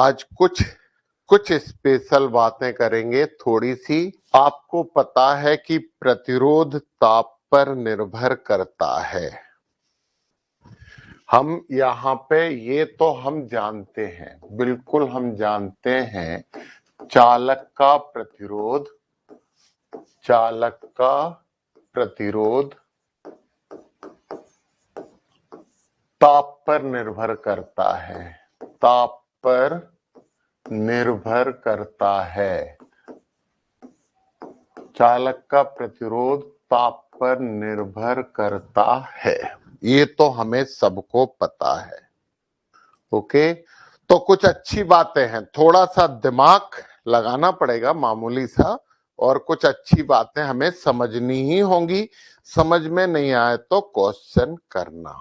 आज कुछ कुछ स्पेशल बातें करेंगे थोड़ी सी। आपको पता है कि प्रतिरोध ताप पर निर्भर करता है। हम यहाँ पे ये तो हम जानते हैं, बिल्कुल हम जानते हैं, चालक का प्रतिरोध ताप पर निर्भर करता है। ताप पर निर्भर करता है। चालक का प्रतिरोध ताप पर निर्भर करता है, ये तो हमें सबको पता है। ओके, तो कुछ अच्छी बातें हैं, थोड़ा सा दिमाग लगाना पड़ेगा मामूली सा, और कुछ अच्छी बातें हमें समझनी ही होंगी। समझ में नहीं आए तो क्वेश्चन करना।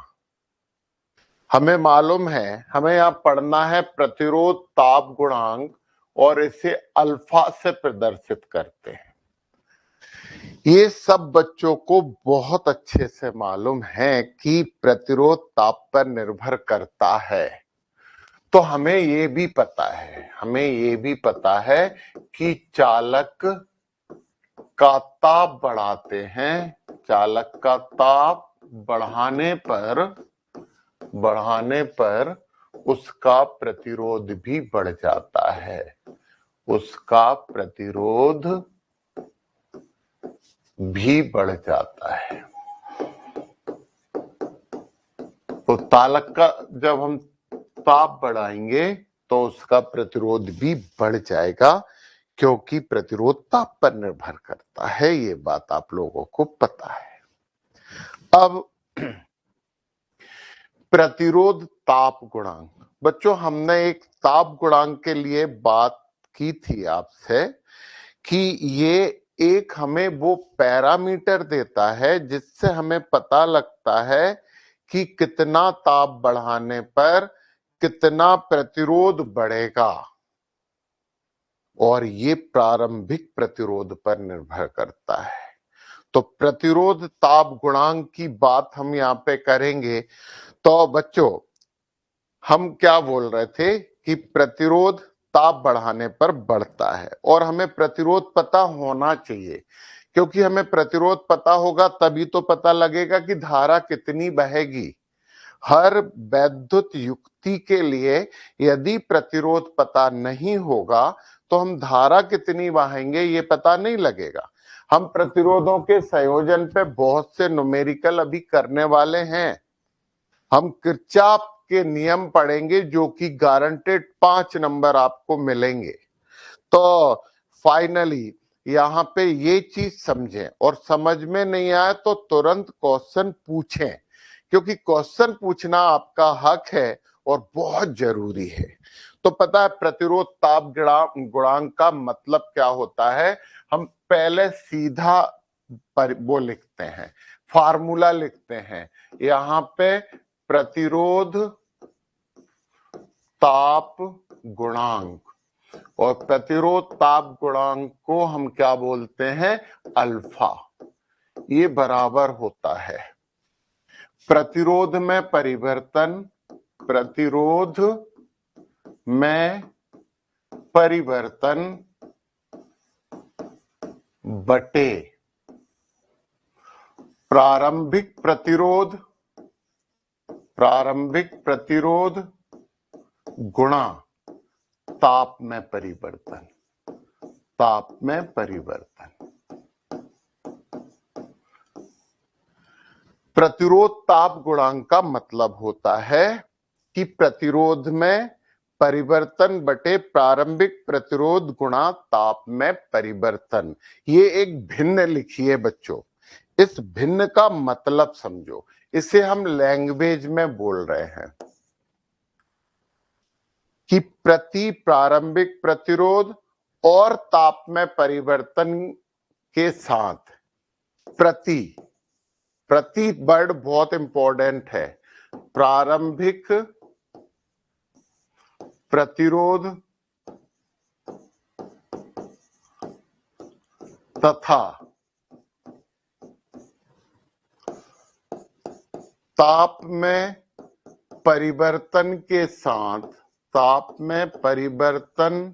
हमें मालूम है, हमें यहां पढ़ना है प्रतिरोध ताप गुणांक, और इसे अल्फा से प्रदर्शित करते हैं। ये सब बच्चों को बहुत अच्छे से मालूम है कि प्रतिरोध ताप पर निर्भर करता है। तो हमें ये भी पता है कि चालक का ताप बढ़ाते हैं, चालक का ताप बढ़ाने पर उसका प्रतिरोध भी बढ़ जाता है। उसका प्रतिरोध भी बढ़ जाता है। तो चालक का जब हम ताप बढ़ाएंगे तो उसका प्रतिरोध भी बढ़ जाएगा, क्योंकि प्रतिरोध ताप पर निर्भर करता है। ये बात आप लोगों को पता है। अब प्रतिरोध ताप गुणांक, बच्चों हमने एक ताप गुणांक के लिए बात की थी आपसे कि ये एक हमें वो पैरामीटर देता है जिससे हमें पता लगता है कि कितना ताप बढ़ाने पर कितना प्रतिरोध बढ़ेगा, और ये प्रारंभिक प्रतिरोध पर निर्भर करता है। तो प्रतिरोध ताप गुणांक की बात हम यहाँ पे करेंगे। तो बच्चों हम क्या बोल रहे थे कि प्रतिरोध ताप बढ़ाने पर बढ़ता है, और हमें प्रतिरोध पता होना चाहिए, क्योंकि हमें प्रतिरोध पता होगा तभी तो पता लगेगा कि धारा कितनी बहेगी। हर वैद्युत युक्ति के लिए यदि प्रतिरोध पता नहीं होगा तो हम धारा कितनी बहाएंगे ये पता नहीं लगेगा। हम प्रतिरोधों के संयोजन पे बहुत से न्यूमेरिकल अभी करने वाले हैं। हम किरचॉफ के नियम पढ़ेंगे जो कि गारंटेड 5 नंबर आपको मिलेंगे। तो फाइनली यहाँ पे ये चीज समझें, और समझ में नहीं आए तो तुरंत क्वेश्चन पूछें, क्योंकि क्वेश्चन पूछना आपका हक है और बहुत जरूरी है। तो पता है प्रतिरोध ताप गुणांक का मतलब क्या होता है? हम पहले सीधा वो लिखते हैं, फार्मूला लिखते हैं। यहाँ पे प्रतिरोध ताप गुणांक, और प्रतिरोध ताप गुणांक को हम क्या बोलते हैं? अल्फा। ये बराबर होता है प्रतिरोध में परिवर्तन बटे प्रारंभिक प्रतिरोध गुणा ताप में परिवर्तन। प्रतिरोध ताप गुणांक का मतलब होता है कि प्रतिरोध में परिवर्तन बटे प्रारंभिक प्रतिरोध गुणा ताप में परिवर्तन। ये एक भिन्न लिखिए बच्चों, इस भिन्न का मतलब समझो। इसे हम लैंग्वेज में बोल रहे हैं कि प्रति प्रारंभिक प्रतिरोध और ताप में परिवर्तन के साथ प्रति वर्ड बहुत इंपॉर्टेंट है। प्रारंभिक प्रतिरोध तथा ताप में परिवर्तन के साथ ताप में परिवर्तन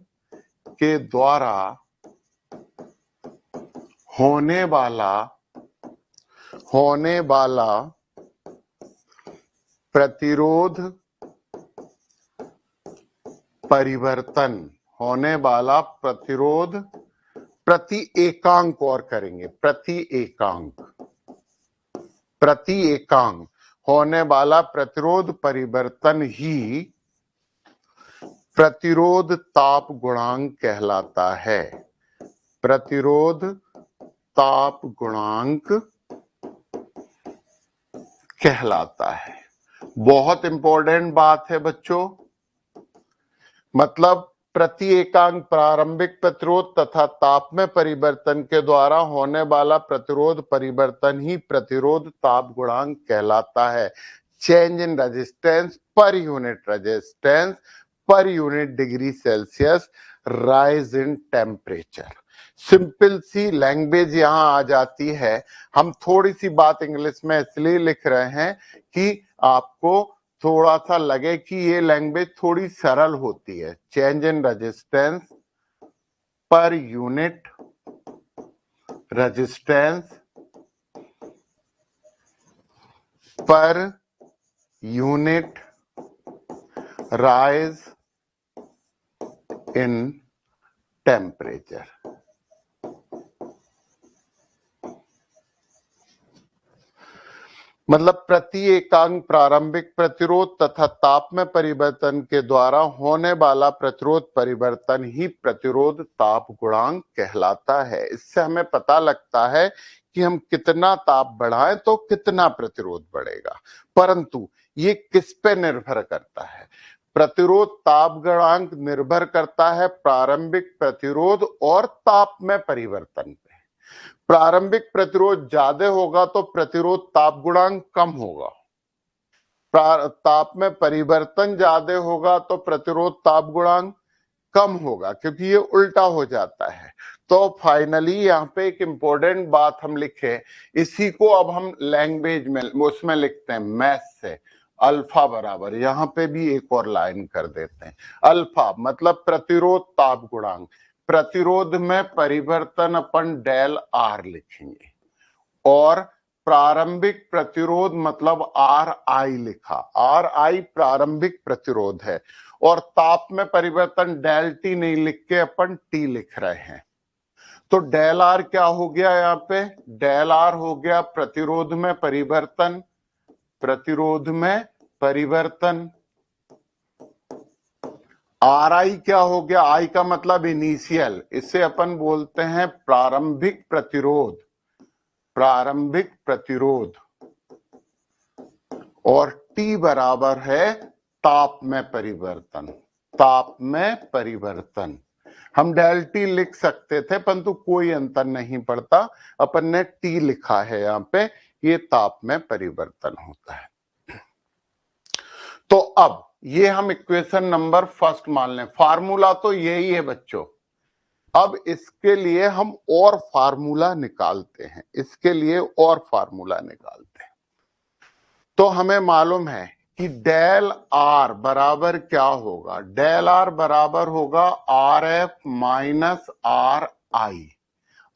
के द्वारा होने वाला प्रतिरोध परिवर्तन, होने वाला प्रतिरोध प्रति एकांक और करेंगे, प्रति एकांक होने वाला प्रतिरोध परिवर्तन ही प्रतिरोध ताप गुणांक कहलाता है। प्रतिरोध ताप गुणांक कहलाता है। बहुत इंपॉर्टेंट बात है बच्चों, मतलब प्रति एकांक प्रारंभिक प्रतिरोध तथा ताप में परिवर्तन के द्वारा होने वाला प्रतिरोध परिवर्तन ही प्रतिरोध ताप गुणांक कहलाता है। Change in resistance per unit degree Celsius rise in temperature. Simple C language यहां आ जाती है। हम थोड़ी सी बात इंग्लिश में इसलिए लिख रहे हैं कि आपको थोड़ा सा लगे कि ये लैंग्वेज थोड़ी सरल होती है। Change in resistance per unit rise in temperature. मतलब प्रति एकांक प्रारंभिक प्रतिरोध तथा ताप में परिवर्तन के द्वारा होने वाला प्रतिरोध परिवर्तन ही प्रतिरोध ताप गुणांक कहलाता है। इससे हमें पता लगता है कि हम कितना ताप बढ़ाएं तो कितना प्रतिरोध बढ़ेगा, परंतु ये किस पे निर्भर करता है? प्रतिरोध ताप गुणांक निर्भर करता है प्रारंभिक प्रतिरोध और ताप में परिवर्तन पे। प्रारंभिक प्रतिरोध ज्यादा होगा तो प्रतिरोध ताप गुणांक कम होगा, ताप में परिवर्तन ज्यादा होगा तो प्रतिरोध ताप गुणांक कम होगा, क्योंकि ये उल्टा हो जाता है। तो फाइनली यहाँ पे एक इंपॉर्टेंट बात हम लिखे, इसी को अब हम लैंग्वेज में उसमें लिखते हैं मैथ से। अल्फा बराबर, यहाँ पे भी एक और लाइन कर देते हैं, अल्फा मतलब प्रतिरोध ताप गुणांक, प्रतिरोध में परिवर्तन अपन डेल आर लिखेंगे, और प्रारंभिक प्रतिरोध मतलब आर आई लिखा, आर आई प्रारंभिक प्रतिरोध है, और ताप में परिवर्तन डेल टी नहीं लिख के अपन टी लिख रहे हैं। तो डेल आर क्या हो गया यहाँ पे? डेल आर हो गया प्रतिरोध में परिवर्तन, आर आई क्या हो गया? आई का मतलब इनिशियल, इसे अपन बोलते हैं प्रारंभिक प्रतिरोध, और टी बराबर है ताप में परिवर्तन। हम डेल टी लिख सकते थे परंतु कोई अंतर नहीं पड़ता, अपन ने टी लिखा है यहाँ पे, ये ताप में परिवर्तन होता है। तो अब ये हम इक्वेशन नंबर फर्स्ट मान लें, फार्मूला तो यही है बच्चों। अब इसके लिए हम और फार्मूला निकालते हैं, तो हमें मालूम है कि डेल आर बराबर क्या होगा? डेल आर बराबर होगा are F minus R I.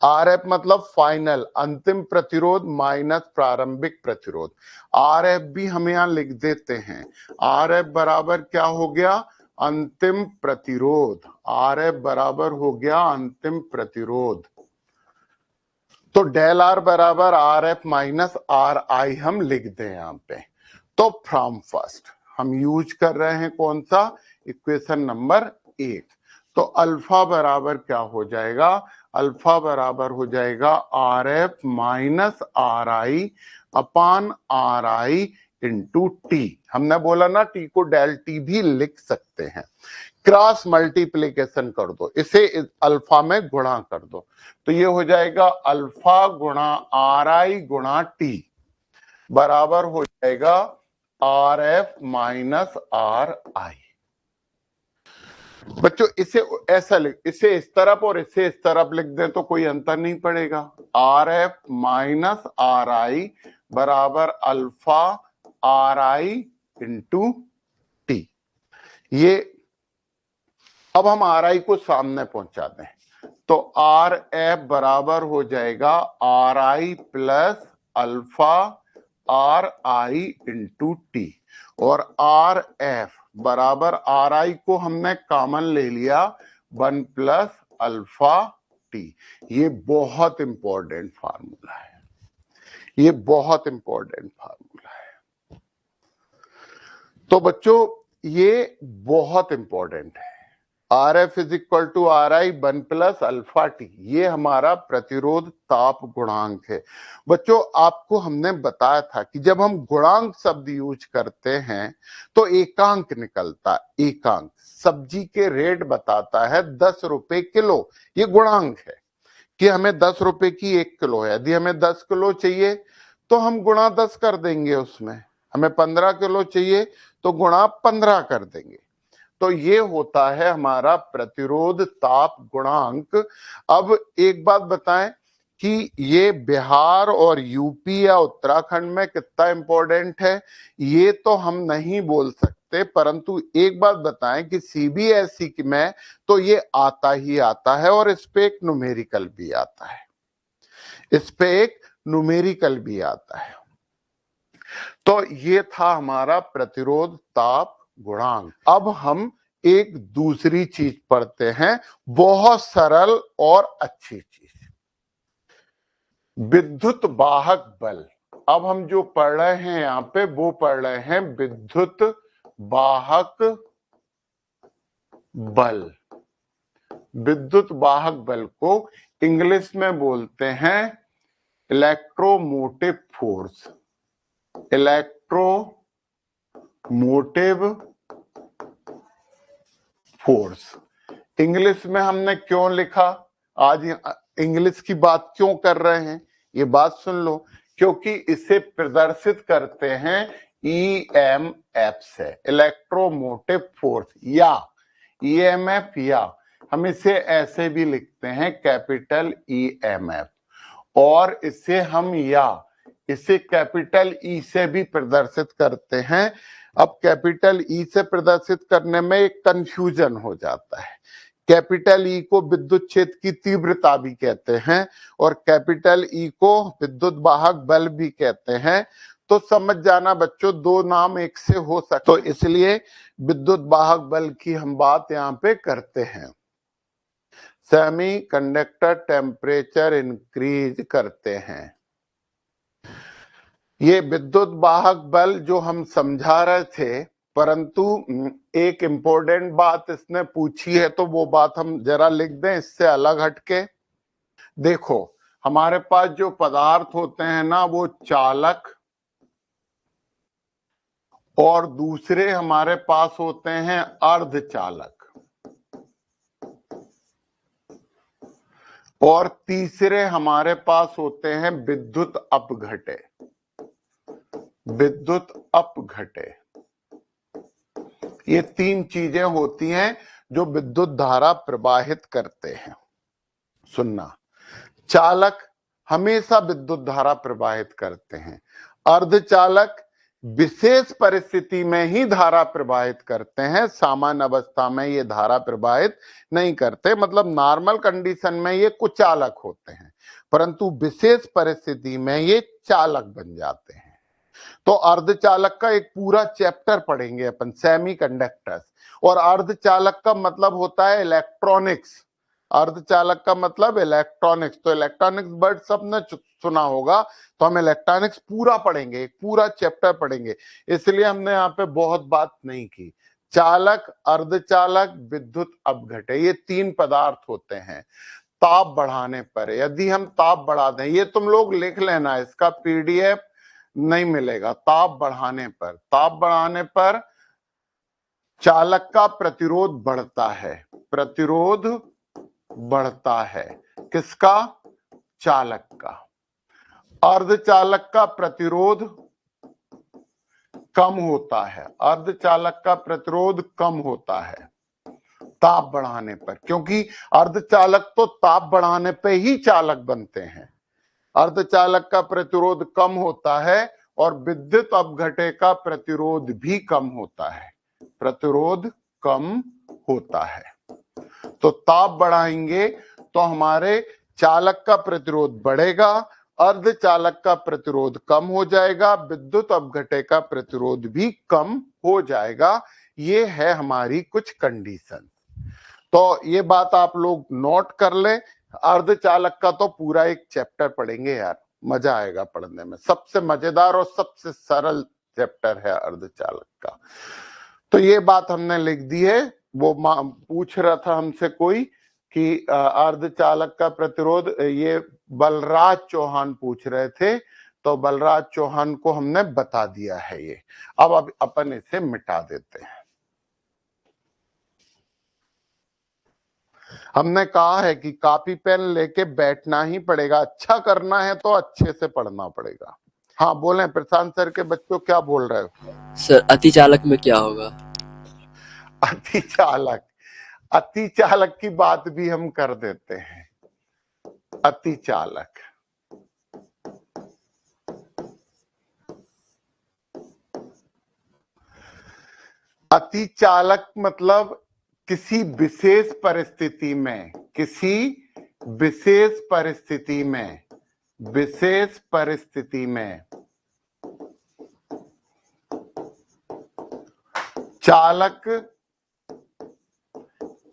R F मतलब फाइनल अंतिम प्रतिरोध माइनस प्रारंभिक प्रतिरोध। आर एफ भी हम यहां लिख देते हैं, आर एफ बराबर क्या हो गया? अंतिम प्रतिरोध। आर एफ बराबर हो गया अंतिम प्रतिरोध। तो डेल आर बराबर आर एफ माइनस आर आई हम लिख दें यहां पे। तो फ्रॉम फर्स्ट हम यूज कर रहे हैं कौन सा? Equation number 1। तो अल्फा बराबर क्या हो जाएगा? अल्फा बराबर हो जाएगा are F minus R I upon R I into T. हमने बोला ना टी को डेल टी भी लिख सकते हैं। क्रॉस मल्टीप्लीकेशन कर दो, इसे अल्फा में गुणा कर दो, तो ये हो जाएगा अल्फा गुणा आर आई गुणा टी बराबर हो जाएगा आर एफ माइनस आर आई। बच्चों इसे ऐसा लिख, इसे इस तरफ और इसे इस तरफ लिख दें तो कोई अंतर नहीं पड़ेगा। R F minus R I बराबर alpha R I into T. ये अब हम आर आई को सामने पहुंचा दें तो आर एफ बराबर हो जाएगा are I plus alpha R I into T, और आर एफ बराबर आर आई को हमने कॉमन ले लिया 1 प्लस अल्फा टी। ये बहुत इंपॉर्टेंट फार्मूला है, ये बहुत इंपॉर्टेंट फार्मूला है। तो बच्चों ये बहुत इंपॉर्टेंट है। R F is equal to R I 1 plus alpha T, ये हमारा प्रतिरोध ताप गुणांक है। बच्चों आपको हमने बताया था कि जब हम गुणांक शब्द यूज करते हैं तो एकांक निकलता, एकांक सब्जी के रेट बताता है 10 रुपए किलो, ये गुणांक है कि हमें 10 रुपए की 1 किलो है। यदि हमें 10 किलो चाहिए तो हम गुणा 10 कर देंगे, उसमें हमें 15 किलो चाहिए तो गुणा 15 कर देंगे। तो ये होता है हमारा प्रतिरोध ताप गुणांक। अब एक बात बताएं कि ये बिहार और यूपी या उत्तराखंड में कितना इंपॉर्टेंट है ये तो हम नहीं बोल सकते, परंतु एक बात बताएं कि सीबीएसई में तो ये आता ही आता है, और इस पे एक न्यूमेरिकल भी आता है, इस पे एक न्यूमेरिकल भी आता है। तो ये था हमारा प्रतिरोध ताप गुणांक। अब हम एक दूसरी चीज पढ़ते हैं, बहुत सरल और अच्छी चीज, विद्युत वाहक बल। अब हम जो पढ़ रहे हैं यहां पे वो पढ़ रहे हैं विद्युत वाहक बल। विद्युत वाहक बल को इंग्लिश में बोलते हैं electromotive force, electromotive force. English में हमने क्यों लिखा, आज इंग्लिश की बात क्यों कर रहे हैं ये बात सुन लो, क्योंकि इसे प्रदर्शित करते हैं ईएमएफ से, इलेक्ट्रोमोटिव फोर्स या ईएमएफ, या हम इसे ऐसे भी लिखते हैं कैपिटल ईएमएफ, और इसे हम या इसे कैपिटल ई से भी प्रदर्शित करते हैं। अब कैपिटल ई से प्रदर्शित करने में एक कंफ्यूजन हो जाता है। कैपिटल ई को विद्युत क्षेत्र की तीव्रता भी कहते हैं और कैपिटल ई को विद्युत वाहक बल भी कहते हैं। तो समझ जाना बच्चों, दो नाम एक से हो सकते, तो इसलिए विद्युत वाहक बल की हम बात यहाँ पे करते हैं। सेमी कंडक्टर टेम्परेचर इंक्रीज करते हैं। ये विद्युत वाहक बल जो हम समझा रहे थे, परंतु एक इंपॉर्टेंट बात इसने पूछी है तो वो बात हम जरा लिख दें इससे अलग हटके। देखो हमारे पास जो पदार्थ होते हैं ना वो चालक, और दूसरे हमारे पास होते हैं अर्धचालक, और तीसरे हमारे पास होते हैं विद्युत अपघटे, विद्युत अपघटे। ये तीन चीजें होती हैं जो विद्युत धारा प्रवाहित करते हैं। सुनना, चालक हमेशा विद्युत धारा प्रवाहित करते हैं, अर्धचालक विशेष परिस्थिति में ही धारा प्रवाहित करते हैं, सामान्य अवस्था में ये धारा प्रवाहित नहीं करते, मतलब नॉर्मल कंडीशन में ये कुचालक होते हैं, परंतु विशेष परिस्थिति में ये चालक बन जाते हैं। तो अर्धचालक का एक पूरा चैप्टर पढ़ेंगे अपन, सेमी कंडक्टर्स, और अर्धचालक का मतलब होता है इलेक्ट्रॉनिक्स, अर्धचालक का मतलब इलेक्ट्रॉनिक्स। तो इलेक्ट्रॉनिक्स वर्ड सबने सुना होगा, तो हम इलेक्ट्रॉनिक्स पूरा पढ़ेंगे, एक पूरा चैप्टर पढ़ेंगे, इसलिए हमने यहाँ पे बहुत बात नहीं की। चालक, अर्धचालक, विद्युत अपघटे, ये तीन पदार्थ होते हैं। ताप बढ़ाने पर, यदि हम ताप बढ़ा दें, ये तुम लोग लिख लेना, इसका पीडीएफ नहीं मिलेगा। ताप बढ़ाने पर, ताप बढ़ाने पर चालक का प्रतिरोध बढ़ता है, प्रतिरोध बढ़ता है, किसका? चालक का। अर्धचालक का प्रतिरोध कम होता है, अर्धचालक का प्रतिरोध कम होता है ताप बढ़ाने पर, क्योंकि अर्धचालक तो ताप बढ़ाने पे ही चालक बनते हैं। अर्धचालक का प्रतिरोध कम होता है और विद्युत अपघटे का प्रतिरोध भी कम होता है, प्रतिरोध कम होता है। तो ताप बढ़ाएंगे तो हमारे चालक का प्रतिरोध बढ़ेगा, अर्धचालक का प्रतिरोध कम हो जाएगा, विद्युत अपघटय का प्रतिरोध भी कम हो जाएगा। ये है हमारी कुछ कंडीशन। तो ये बात आप लोग नोट कर लें। अर्धचालक का तो पूरा एक चैप्टर पढ़ेंगे यार, मजा आएगा पढ़ने में। सबसे मजेदार और सबसे सरल चैप्टर है अर्धचालक का। तो ये बात हमने लिख दी है। वो पूछ रहा था हमसे कोई कि अर्धचालक का प्रतिरोध, ये बलराज चौहान पूछ रहे थे, तो बलराज चौहान को हमने बता दिया है ये। अब अपन इसे मिटा देते हैं। हमने कहा है कि कॉपी पेन लेके बैठना ही पड़ेगा, अच्छा करना है तो अच्छे से पढ़ना पड़ेगा। हाँ बोलें प्रशांत सर के बच्चों, क्या बोल रहे हो? सर अतिचालक में क्या होगा? अतिचालक, अतिचालक की बात भी हम कर देते हैं। अतिचालक, अतिचालक मतलब किसी विशेष परिस्थिति में, किसी विशेष परिस्थिति में, विशेष परिस्थिति में चालक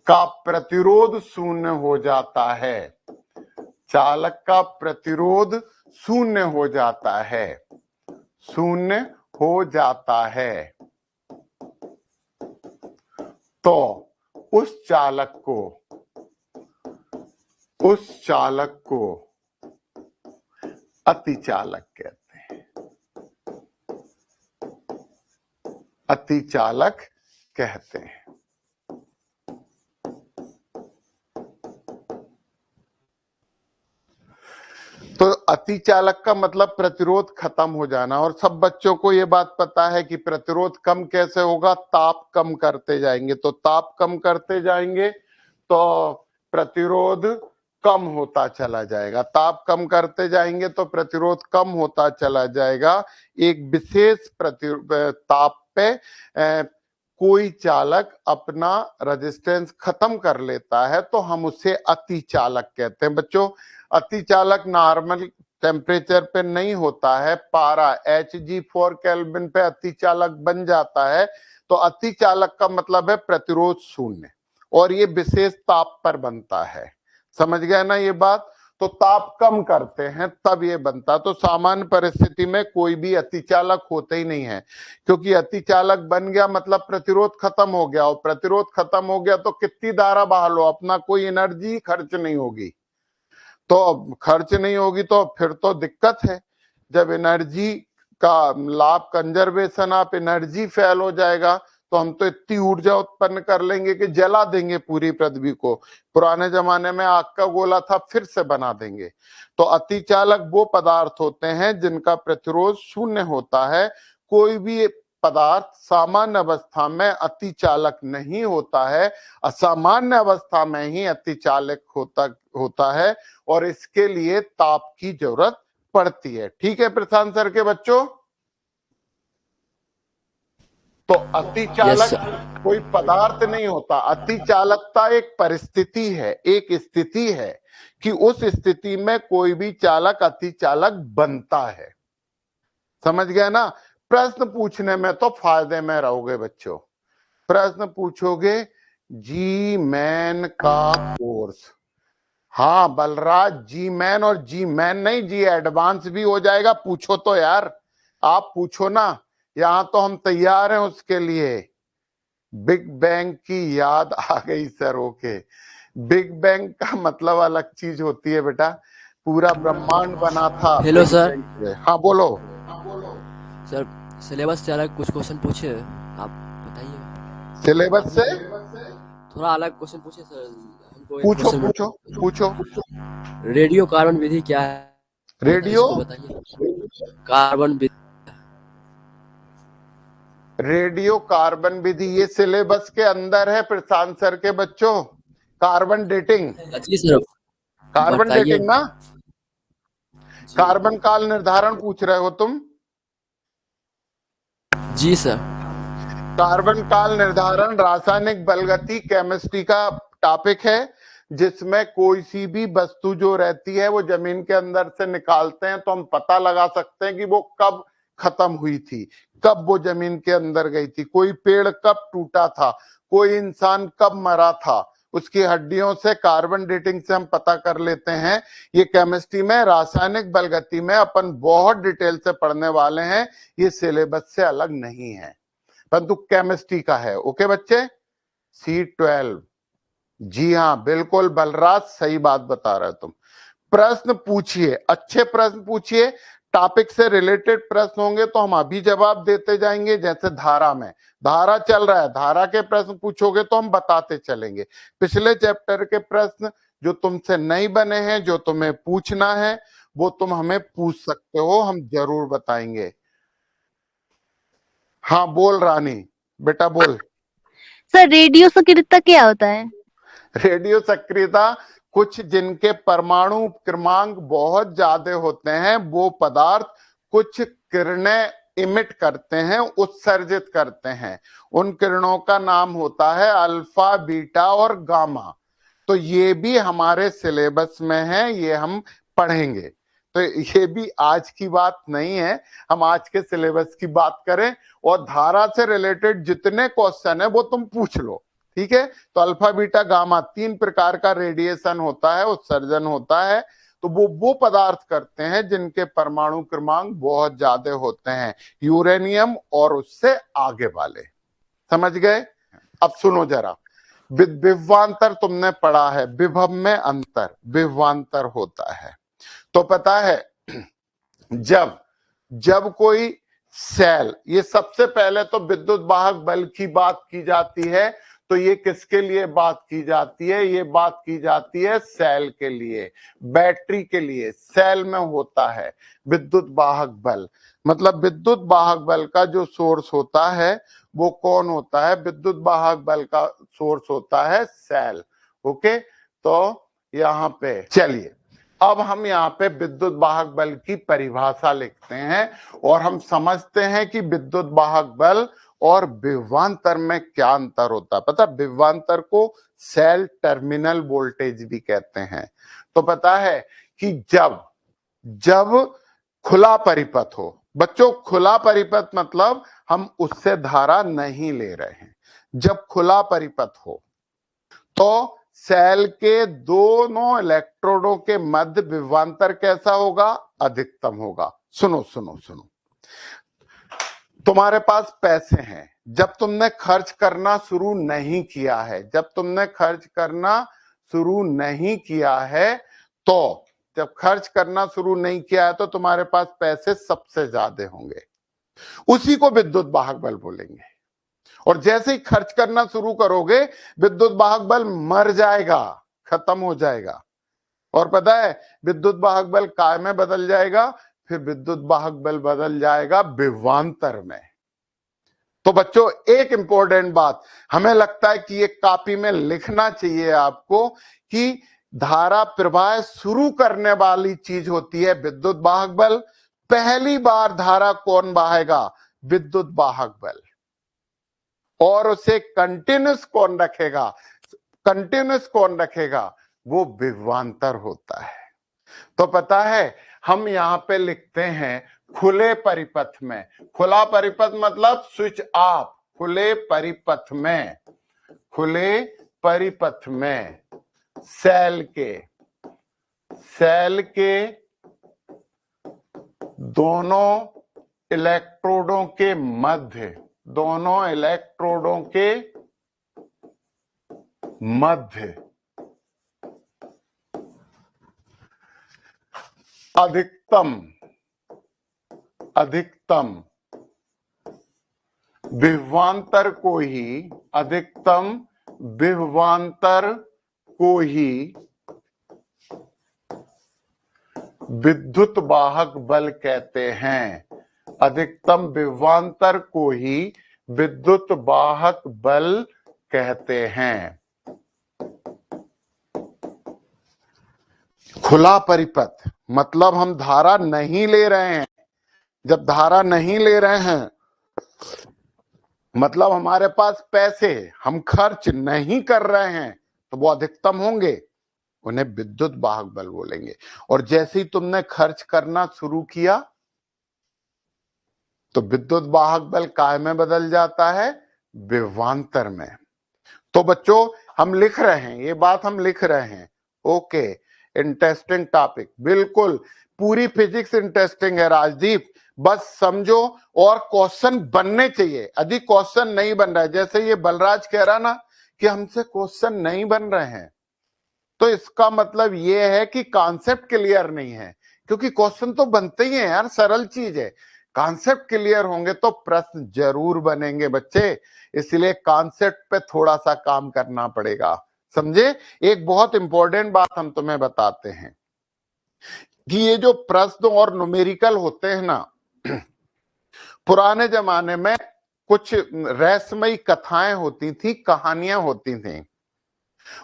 का प्रतिरोध शून्य हो जाता है, चालक का प्रतिरोध शून्य हो जाता है, शून्य हो जाता है। तो उस चालक को अतिचालक कहते हैं, अतिचालक कहते हैं। तो अतिचालक का मतलब प्रतिरोध खत्म हो जाना। और सब बच्चों को ये बात पता है कि प्रतिरोध कम कैसे होगा? ताप कम करते जाएंगे। तो ताप कम करते जाएंगे तो प्रतिरोध कम होता चला जाएगा, ताप कम करते जाएंगे तो प्रतिरोध कम होता चला जाएगा। एक विशेष ताप पे कोई चालक अपना रेजिस्टेंस खत्म कर लेता है तो हम उसे अतिचालक कहते हैं। बच्चों, अतिचालक नॉर्मल टेम्परेचर पे नहीं होता है, पारा Hg4 केल्विन पे अतिचालक बन जाता है। तो अतिचालक का मतलब है प्रतिरोध शून्य, और ये विशेष ताप पर बनता है। समझ गए ना ये बात? तो ताप कम करते हैं तब ये बनता। तो सामान्य परिस्थिति में कोई भी अतिचालक होते ही नहीं है, क्योंकि अतिचालक बन गया मतलब प्रतिरोध खत्म हो गया, और प्रतिरोध खत्म हो गया तो कितनी धारा बहा लो, अपना कोई एनर्जी खर्च नहीं होगी। तो खर्च नहीं होगी तो फिर तो दिक्कत है। जब एनर्जी का लाभ कंजर्वेशन ऑफ एनर्जी फेल हो जाएगा तो हम तो इतनी ऊर्जा उत्पन्न कर लेंगे कि जला देंगे पूरी पृथ्वी को। पुराने जमाने में आग का गोला था, फिर से बना देंगे। तो अतिचालक वो पदार्थ होते हैं जिनका प्रतिरोध शून्य होता है। कोई भी पदार्थ सामान्य अवस्था में अतिचालक नहीं होता है, असामान्य अवस्था में ही अतिचालक होता है, और इसके लिए ताप की जरूरत पड़ती है। ठीक है प्रशांत सर के बच्चों? तो अतिचालक कोई पदार्थ नहीं होता, अतिचालकता एक परिस्थिति है, एक स्थिति है कि उस स्थिति में कोई भी चालक अतिचालक बनता है। समझ गए ना? प्रश्न पूछने में तो फायदे में रहोगे बच्चों। प्रश्न पूछोगे जी मैन का कोर्स, हाँ बलराज, जी मैन, और जी मैन नहीं, जी एडवांस भी हो जाएगा। पूछो तो यार, आप पूछो ना, यहां तो हम तैयार हैं उसके लिए। बिग बैंग की याद आ गई सर। ओके, बिग बैंग का मतलब अलग चीज होती है बेटा, पूरा ब्रह्मांड बना था। Hello sir. हाँ बोलो सर, सिलेबस से अलग कुछ क्वेश्चन पूछे, आप बताइए। सिलेबस से थोड़ा अलग क्वेश्चन पूछे सर हमको। पूछो पूछो पूछो। रेडियो कार्बन विधि क्या है? रेडियो कार्बन विधि, रेडियो कार्बन विधि ये सिलेबस के अंदर है प्रशांत सर के बच्चों। कार्बन डेटिंग, जी सर कार्बन डेटिंग ना, कार्बन काल निर्धारण पूछ रहे हो तुम? जी सर। कार्बन काल निर्धारण रासायनिक बलगति केमिस्ट्री का टॉपिक है जिसमें कोई सी भी वस्तु जो रहती है वो जमीन के अंदर से निकालते हैं तो हम पता लगा सकते हैं कि वो कब खत्म हुई थी, कब वो जमीन के अंदर गई थी, कोई पेड़ कब टूटा था, कोई इंसान कब मरा था, उसकी हड्डियों से कार्बन डेटिंग से हम पता कर लेते हैं। ये केमिस्ट्री में, रासायनिक बलगति में अपन बहुत डिटेल से पढ़ने वाले हैं, ये सिलेबस से अलग नहीं है परंतु केमिस्ट्री का है। ओके बच्चे, C12, जी हाँ बिल्कुल बलराज, सही बात बता रहे हो तुम। प्रश्न पूछिए, अच्छे प्रश्न पूछिए, टॉपिक से रिलेटेड प्रश्न होंगे तो हम अभी जवाब देते जाएंगे। जैसे धारा में, धारा चल रहा है, धारा के प्रश्न पूछोगे तो हम बताते चलेंगे। पिछले चैप्टर के प्रश्न जो तुमसे नहीं बने हैं, जो तुम्हें पूछना है, वो तुम हमें पूछ सकते हो, हम जरूर बताएंगे। हाँ बोल रानी, बेटा बोल। सर रेडियो सक्रियता क्या होता है? रेडियो सक्रियता, कुछ जिनके परमाणु क्रमांक बहुत ज्यादा होते हैं वो पदार्थ कुछ किरणें इमिट करते हैं, उत्सर्जित करते हैं, उन किरणों का नाम होता है अल्फा, बीटा और गामा। तो ये भी हमारे सिलेबस में है, ये हम पढ़ेंगे। तो ये भी आज की बात नहीं है, हम आज के सिलेबस की बात करें और धारा से रिलेटेड जितने क्वेश्चन है वो तुम पूछ लो, ठीक है। तो अल्फा, बीटा, गामा 3 प्रकार का रेडिएशन होता है, उत्सर्जन होता है। तो वो पदार्थ करते हैं जिनके परमाणु क्रमांक बहुत ज्यादा होते हैं, यूरेनियम और उससे आगे वाले। समझ गए? अब सुनो जरा, विभवांतर तुमने पढ़ा है, विभव में अंतर, विभवांतर होता है। तो पता है जब कोई सेल, ये सबसे पहले तो विद्युत वाहक बल की बात की जाती है, तो ये किसके लिए बात की जाती है? ये बात की जाती है सेल के लिए, बैटरी के लिए। सेल में होता है विद्युत वाहक बल, मतलब विद्युत वाहक बल का जो सोर्स होता है वो कौन होता है? विद्युत वाहक बल का सोर्स होता है सेल। ओके, तो यहाँ पे चलिए अब हम यहाँ पे विद्युत वाहक बल की परिभाषा लिखते हैं और हम समझते हैं कि विद्युत वाहक बल और विभवांतर में क्या अंतर होता है। पता, विभवांतर को सेल टर्मिनल वोल्टेज भी कहते हैं। तो पता है कि जब खुला परिपथ हो, बच्चों खुला परिपथ मतलब हम उससे धारा नहीं ले रहे हैं, जब खुला परिपथ हो तो सेल के दोनों इलेक्ट्रोडों के मध्य विभवांतर कैसा होगा? अधिकतम होगा। सुनो सुनो सुनो, तुम्हारे पास पैसे हैं, जब तुमने खर्च करना शुरू नहीं किया है, जब तुमने खर्च करना शुरू नहीं किया है, तो जब खर्च करना शुरू नहीं किया है तो तुम्हारे पास पैसे सबसे ज्यादा होंगे, उसी को विद्युत वाहक बल बोलेंगे। और जैसे ही खर्च करना शुरू करोगे विद्युत वाहक बल मर जाएगा, खत्म हो जाएगा। और पता है विद्युत वाहक बल काय में बदल जाएगा? फिर विद्युत वाहक बल बदल जाएगा विभवांतर में। तो बच्चों एक इंपॉर्टेंट बात हमें लगता है कि ये कॉपी में लिखना चाहिए आपको कि धारा प्रवाह शुरू करने वाली चीज होती है विद्युत वाहक बल। पहली बार धारा कौन बहाएगा? विद्युत वाहक बल। और उसे कंटिन्यूस कौन रखेगा? कंटिन्यूस कौन रखेगा? वो विभवांतर होता है। तो पता है हम यहां पे लिखते हैं खुले परिपथ में। खुला परिपथ मतलब स्विच ऑफ। खुले परिपथ में, खुले परिपथ में सेल के दोनों इलेक्ट्रोडों के मध्य, दोनों इलेक्ट्रोडों के मध्य अधिकतम विभवांतर को ही, अधिकतम विभवांतर को ही विद्युत वाहक बल कहते हैं। अधिकतम विभवांतर को ही विद्युत वाहक बल कहते हैं। खुला परिपथ मतलब हम धारा नहीं ले रहे हैं। जब धारा नहीं ले रहे हैं मतलब हमारे पास पैसे, हम खर्च नहीं कर रहे हैं, तो वो अधिकतम होंगे, उन्हें विद्युत वाहक बल बोलेंगे। और जैसे ही तुमने खर्च करना शुरू किया तो विद्युत वाहक बल काय में बदल जाता है? विभवांतर में। तो बच्चों हम लिख रहे हैं, ये बात हम लिख रहे हैं। ओके, इंटरेस्टिंग टॉपिक, बिल्कुल पूरी फिजिक्स इंटरेस्टिंग है राजदीप, बस समझो। और क्वेश्चन बनने चाहिए, अधिक क्वेश्चन नहीं बन रहा है। जैसे ये बलराज कह रहा ना कि हमसे क्वेश्चन नहीं बन रहे हैं, तो इसका मतलब ये है कि कॉन्सेप्ट क्लियर नहीं है, क्योंकि क्वेश्चन तो बनते ही हैं यार, सरल चीज है। कॉन्सेप्ट क्लियर होंगे तो प्रश्न जरूर बनेंगे बच्चे, इसलिए कॉन्सेप्ट पे थोड़ा सा काम करना पड़ेगा, समझे। एक बहुत इंपॉर्टेंट बात हम तुम्हें बताते हैं कि ये जो प्रश्न और न्यूमेरिकल होते हैं ना, पुराने जमाने में कुछ रहस्यमयी कथाएं होती थी, कहानियां होती थी।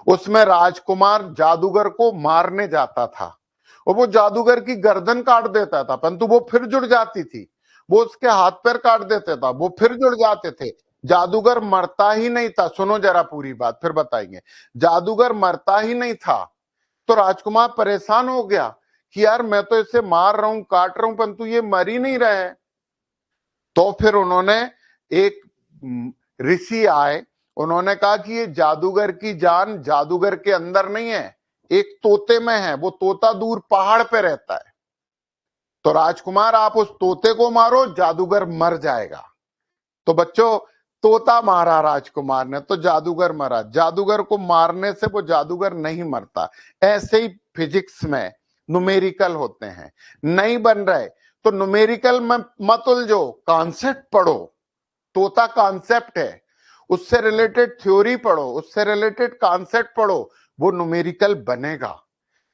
उसमें राजकुमार जादूगर को मारने जाता था और वो जादूगर की गर्दन काट देता था, परंतु वो फिर जुड़ जाती थी। वो उसके हाथ पैर काट देता था, वो फिर जुड़ जाते थे। जादूगर मरता ही नहीं था। सुनो जरा पूरी बात, फिर बताएंगे। जादूगर मरता ही नहीं था, तो राजकुमार परेशान हो गया कि यार मैं तो इसे मार रहा हूं, काट रहा हूं, परंतु ये मर ही नहीं रहे। तो फिर उन्होंने, एक ऋषि आए, उन्होंने कहा कि ये जादूगर की जान जादूगर के अंदर नहीं है, एक तोते में है। वो तोता दूर पहाड़ पे रहता है, तो राजकुमार आप उस तोते को मारो, जादूगर मर जाएगा। तो बच्चों तोता मारा राजकुमार ने, तो जादूगर मरा। जादूगर को मारने से वो जादूगर नहीं मरता। ऐसे ही फिजिक्स में न्यूमेरिकल होते हैं, नहीं बन रहे तो न्यूमेरिकल में मत उलझो, कॉन्सेप्ट पढ़ो। तोता कॉन्सेप्ट है, उससे रिलेटेड थ्योरी पढ़ो, उससे रिलेटेड कॉन्सेप्ट पढ़ो, वो न्यूमेरिकल बनेगा।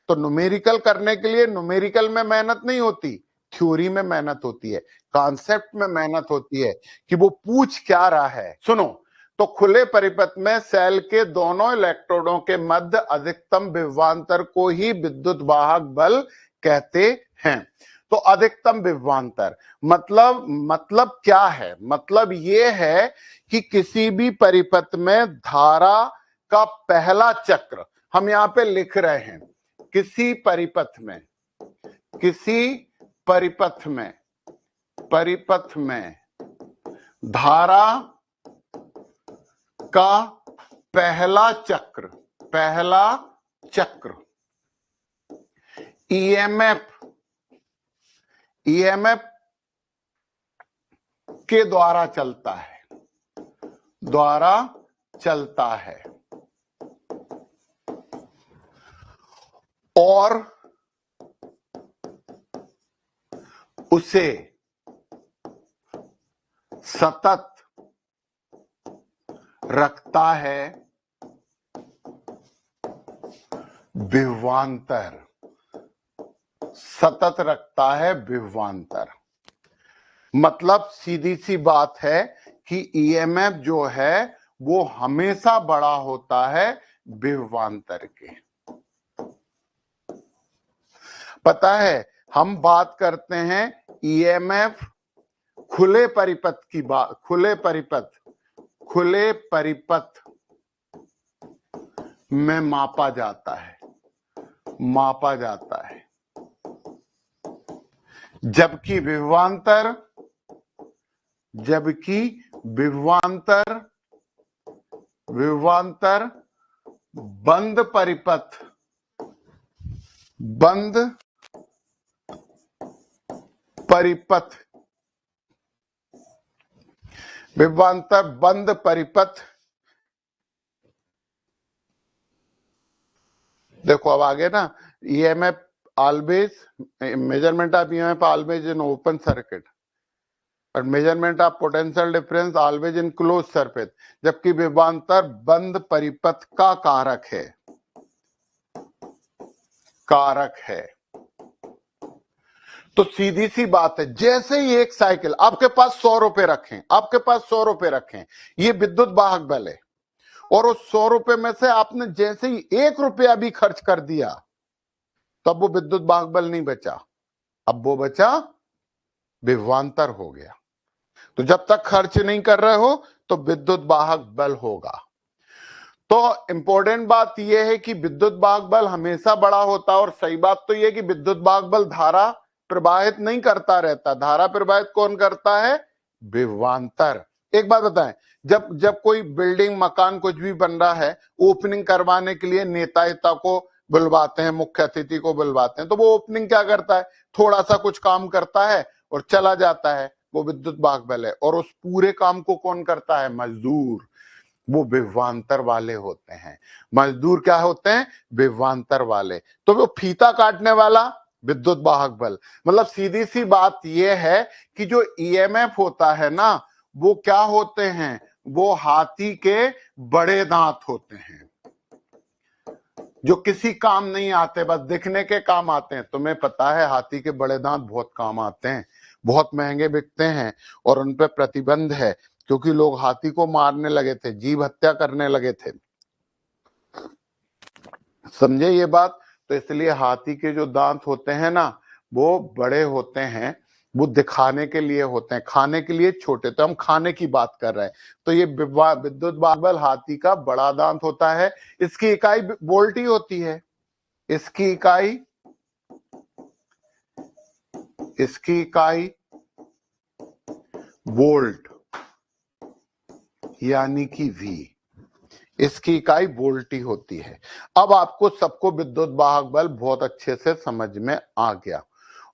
तो न्यूमेरिकल करने के लिए न्यूमेरिकल में मेहनत नहीं होती, थ्योरी में मेहनत होती है, कॉन्सेप्ट में मेहनत होती है कि वो पूछ क्या रहा है। सुनो, तो खुले परिपथ में सेल के दोनों इलेक्ट्रोडों के मध्य अधिकतम विभवांतर को ही विद्युत वाहक बल कहते हैं। तो अधिकतम विभवांतर मतलब क्या है? मतलब ये है कि किसी भी परिपथ में धारा का पहला चक्र, हम यहां पे लिख रहे हैं, किसी परिपथ में धारा का पहला चक्र ईएमएफ के द्वारा चलता है और उसे सतत रखता है विभवांतर। सतत रखता है विभवांतर मतलब सीधी सी बात है कि ईएमएफ जो है वो हमेशा बड़ा होता है विभवांतर के। पता है, हम बात करते हैं ईएमएफ खुले परिपथ की बात, खुले परिपथ में मापा जाता है, जबकि विभवांतर बंद परिपथ देखो अब आगे ना, EMF always, measurement of EMF always in open circuit और measurement of potential difference always in close surface, जबकि विभवांतर बंद परिपथ का कारक है। तो सीधी सी बात है, जैसे ही एक साइकिल, आपके पास 100 रुपए रखें, ये विद्युत वाहक बल है, और उस 100 रुपए में से आपने जैसे ही 1 रुपया भी खर्च कर दिया, तब वो विद्युत वाहक बल नहीं बचा, अब वो बचा विभवांतर हो गया। तो जब तक खर्च नहीं कर रहे हो तो विद्युत वाहक बल होगा। तो इंपॉर्टेंट बात यह है कि विद्युत वाहक बल हमेशा बड़ा होता है, और सही बात तो यह कि विद्युत वाहक बल धारा प्रवाहित नहीं करता रहता, धारा प्रवाहित कौन करता है? विभवांतर। एक बात बताएं, जब जब कोई बिल्डिंग मकान कुछ भी बन रहा है, ओपनिंग करवाने के लिए नेता को बुलवाते हैं, मुख्य अतिथि को बुलवाते हैं, तो वो ओपनिंग क्या करता है? थोड़ा सा कुछ काम करता है और चला जाता है, वो विद्युत वाहक बल है। और उस पूरे काम को कौन करता है? मजदूर। वो विभवांतर वाले होते हैं। मजदूर क्या होते हैं? विभवांतर वाले। तो वो फीता काटने वाला विद्युत वाहक बल। मतलब सीधी सी बात यह है कि जो ईएमएफ होता है ना, वो क्या होते हैं? वो हाथी के बड़े दांत होते हैं, जो किसी काम नहीं आते, बस दिखने के काम आते हैं। तुम्हें पता है हाथी के बड़े दांत बहुत काम आते हैं, बहुत महंगे बिकते हैं, और उन पे प्रतिबंध है, क्योंकि लोग हाथी को मारने लगे थे, जीव हत्या करने लगे थे। समझे ये बात? तो इसलिए हाथी के जो दांत होते हैं ना, वो बड़े होते हैं, वो दिखाने के लिए होते हैं, खाने के लिए छोटे। तो हम खाने की बात कर रहे हैं। तो ये विद्युत वाहक बल हाथी का बड़ा दांत होता है। इसकी इकाई वोल्ट ही होती है। इसकी इकाई वोल्ट, यानी कि V। इसकी इकाई वोल्ट ही होती है। अब आपको सबको विद्युत वाहक बल बहुत अच्छे से समझ में आ गया।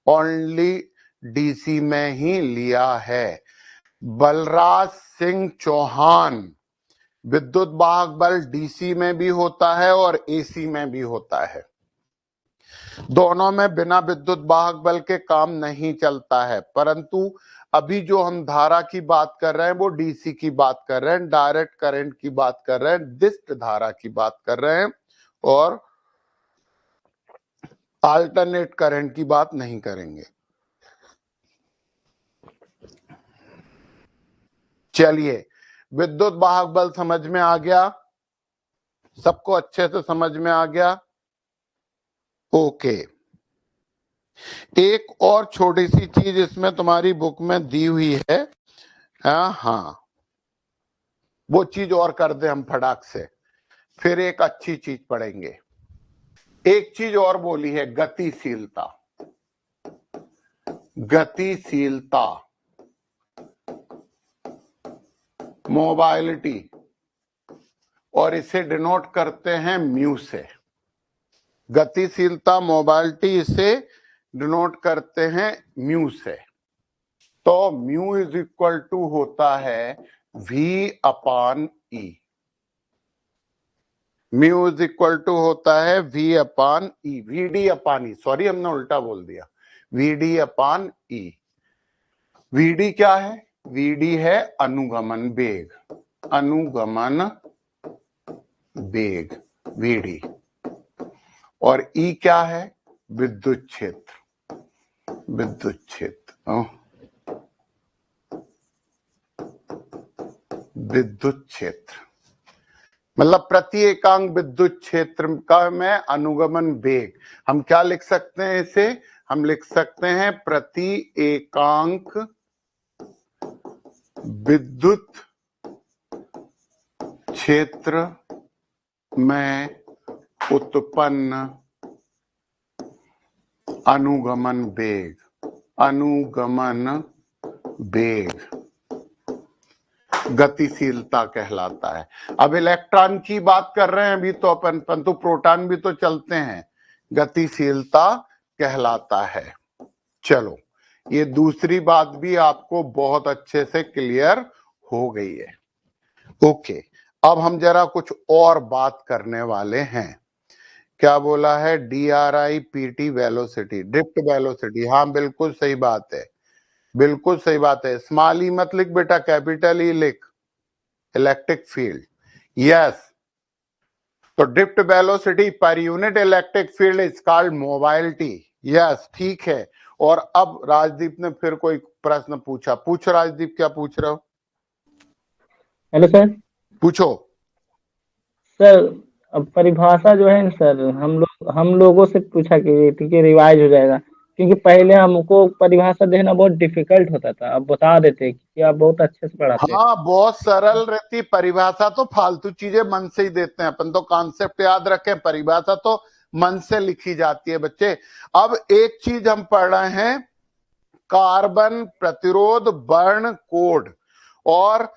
ओनली डीसी में ही लिया है। बलराज सिंह चौहान, विद्युत वाहक बल डीसी में भी होता है और एसी में भी होता है। दोनों में बिना विद्युत वाहक बल के काम नहीं चलता है। परंतु अभी जो हम धारा की बात कर रहे हैं वो डीसी की बात कर रहे हैं, डायरेक्ट करंट की बात कर रहे हैं, डिस्क धारा की बात कर रहे हैं, और अल्टरनेट करंट की बात नहीं करेंगे। चलिए, विद्युत वाहक बल समझ में आ गया? सबको अच्छे से समझ में आ गया? ओके। एक और छोटी सी चीज इसमें तुम्हारी बुक में दी हुई है। हाँ, वो चीज और कर दे हम फटाक से, फिर एक अच्छी चीज पढ़ेंगे। एक चीज और बोली है, गतिशीलता। गतिशीलता, मोबाइलिटी, और इसे डिनोट करते हैं म्यू से। गतिशीलता, मोबाइलिटी, इसे डिनोट करते हैं म्यू से। तो म्यू इज इक्वल टू होता है V upon E। Mu is equal to होता है V upon E, VD upon E, sorry हमने उल्टा बोल दिया, VD अपान E। VD क्या है? VD है अनुगमन वेग, अनुगमन वेग VD। और E क्या है? विद्युत क्षेत्र, विद्युत क्षेत्र, विद्युत क्षेत्र। मतलब प्रति एकांक विद्युत क्षेत्र का में अनुगमन वेग, हम क्या लिख सकते हैं इसे? हम लिख सकते हैं प्रति एकांक विद्युत क्षेत्र में उत्पन्न अनुगमन वेग, अनुगमन वेग गतिशीलता कहलाता है। अब इलेक्ट्रॉन की बात कर रहे हैं अभी तो अपन, परंतु प्रोटॉन भी तो चलते हैं, गतिशीलता कहलाता है। चलो, ये दूसरी बात भी आपको बहुत अच्छे से क्लियर हो गई है। ओके, अब हम जरा कुछ और बात करने वाले हैं। क्या बोला है? DRI-PT velocity, drift velocity. हाँ, बिल्कुल सही बात है, बिल्कुल सही बात है। स्मॉल ई मत लिख बेटा, कैपिटल ई लिख, इलेक्ट्रिक फील्ड। यस, तो drift velocity per unit electric field is called mobility. Yes, ठीक है। और अब राजदीप ने फिर कोई प्रश्न पूछा। पूछो राजदीप, क्या पूछ रहे हो? Hello sir. पूछो। सर, अब परिभाषा जो है ना सर, हम लोगों से पूछा कि ठीक है, रिवाइज हो जाएगा क्योंकि पहले हमको परिभाषा देखना बहुत डिफिकल्ट होता था, अब बता देते कि आप बहुत अच्छे से पढ़ाते हैं। हाँ, बहुत सरल रहती परिभाषा, तो फालतू चीजें मन से ही देते हैं अपन, तो कॉन्सेप्ट याद रखें, परिभाषा तो मन से लिखी जाती है बच्चे। अब एक चीज हम पढ़ रहे हैं, कार्बन प्रतिरोध बर्न कोड। और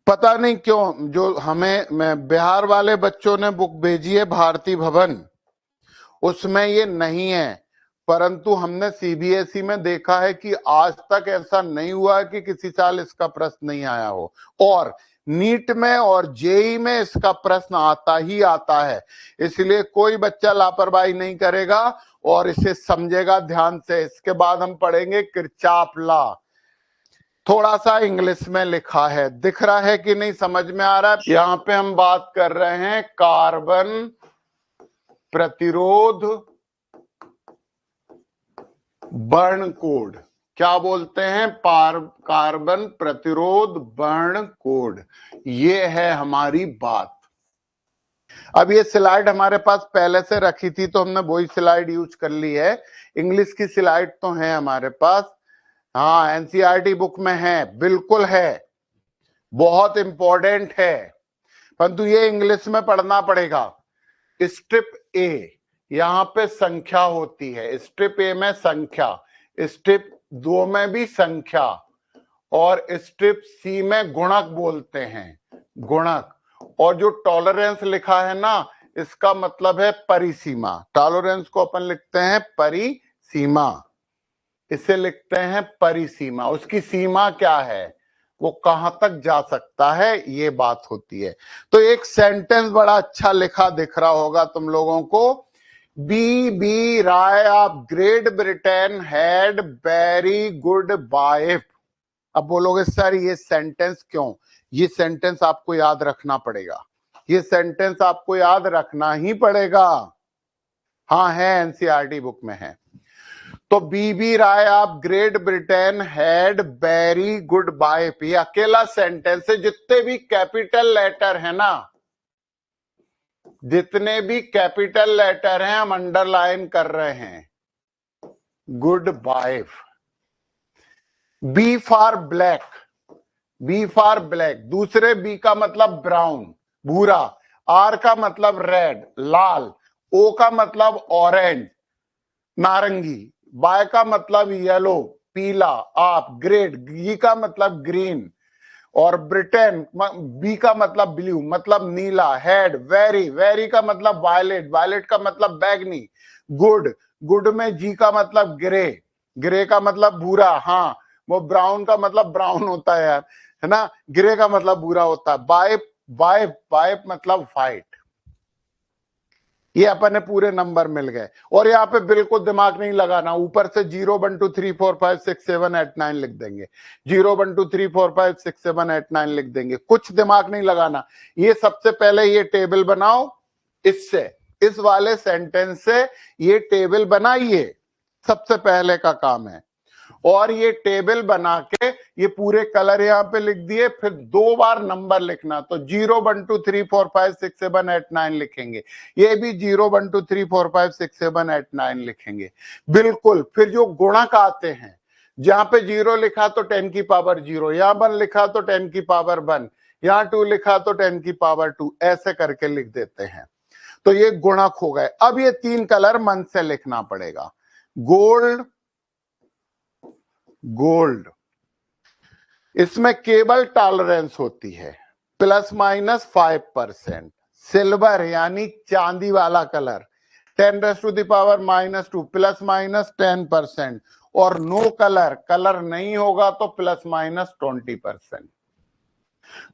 पता नहीं क्यों जो हमें बिहार वाले बच्चों ने बुक भेजी है भारती भवन, उसमें ये नहीं है, परंतु हमने सीबीएसई में देखा है कि आज तक ऐसा नहीं हुआ कि किसी साल इसका प्रश्न नहीं आया हो, और नीट में और जेई में इसका प्रश्न आता ही आता है। इसलिए कोई बच्चा लापरवाही नहीं करेगा और इसे समझेगा ध्यान से। इसके बाद हम पढ़ेंगे किरचॉफ लॉ। थोड़ा सा इंग्लिश में लिखा है, दिख रहा है कि नहीं, समझ में आ रहा है? यहां पे हम बात कर रहे हैं कार्बन प्रतिरोध बर्न कोड। क्या बोलते हैं? कार्बन प्रतिरोध बर्न कोड। ये है हमारी बात। अब ये स्लाइड हमारे पास पहले से रखी थी तो हमने वही स्लाइड यूज कर ली है। इंग्लिश की स्लाइड तो है हमारे पास, हाँ एनसीईआरटी बुक में है, बिल्कुल है, बहुत इंपॉर्टेंट है, परंतु ये इंग्लिश में पढ़ना पड़ेगा। स्ट्रिप ए, यहां पे संख्या होती है, स्ट्रिप ए में संख्या, स्ट्रिप 2 में भी संख्या, और स्ट्रिप सी में गुणक बोलते हैं, गुणक। और जो टॉलरेंस लिखा है ना, इसका मतलब है परिसीमा। टॉलरेंस को अपन लिखते हैं परिसीमा, इसे लिखते हैं परिसीमा। उसकी सीमा क्या है, वो कहां तक जा सकता है, ये बात होती है। तो एक सेंटेंस बड़ा अच्छा लिखा दिख रहा होगा तुम लोगों को, B Roy of Great Britain had very good wife. अब बोलोगे सर ये सेंटेंस क्यों? ये सेंटेंस आपको याद रखना पड़ेगा, ये सेंटेंस आपको याद रखना ही पड़ेगा। हाँ है, एनसीईआरटी बुक में है। तो B B Roy of Great Britain had very good wife, ये अकेला सेंटेंस है। जितने भी कैपिटल लेटर है ना, जितने भी कैपिटल लेटर हैं हम अंडरलाइन कर रहे हैं। Good wife. B for black, B for black. दूसरे बी का मतलब ब्राउन, भूरा। आर का मतलब रेड, लाल। ओ का मतलब ऑरेंज, नारंगी। बाय का मतलब येलो, पीला। आप ग्रेट, जी का मतलब ग्रीन। और ब्रिटेन, बी का मतलब ब्लू, मतलब नीला। हेड, वेरी, वेरी का मतलब वायलेट, वायलेट का मतलब बैगनी। गुड, गुड में जी का मतलब ग्रे, ग्रे का मतलब भूरा। हाँ, वो ब्राउन का मतलब ब्राउन होता है यार, है ना, ग्रे का मतलब भूरा होता है। वाइफ, वाइफ, वाइफ मतलब वाइट। ये अपने पूरे नंबर मिल गए। और यहाँ पे बिल्कुल दिमाग नहीं लगाना, ऊपर से 0 1 2 3 4 5 6 7 8 9 लिख देंगे, 0 1 2 3 4 5 6 7 8 9 लिख देंगे, कुछ दिमाग नहीं लगाना। ये सबसे पहले ये टेबल बनाओ, इससे, इस वाले सेंटेंस से ये टेबल बनाइए, सबसे पहले का काम है। और ये टेबल बना के ये पूरे कलर यहाँ पे लिख दिए, फिर 2 बार नंबर लिखना। तो 0 1 2 3 4 5 6 7 8 9 लिखेंगे, ये भी 0 1 2 3 4 5 6 7 8 9 लिखेंगे, बिल्कुल। फिर जो गुणक आते हैं, जहां पे 0 लिखा तो 10 की पावर 0, यहाँ 1 लिखा तो 10 की पावर 1, यहाँ 2 लिखा तो 10 की पावर 2, ऐसे करके लिख देते हैं। तो ये गुणक हो गए। अब ये 3 कलर मन से लिखना पड़ेगा। गोल्ड, गोल्ड, इसमें केवल टॉलरेंस होती है ±5%। सिल्वर यानी चांदी वाला कलर 10⁻⁻2 ±10%। और नो कलर, कलर नहीं होगा तो ±20%।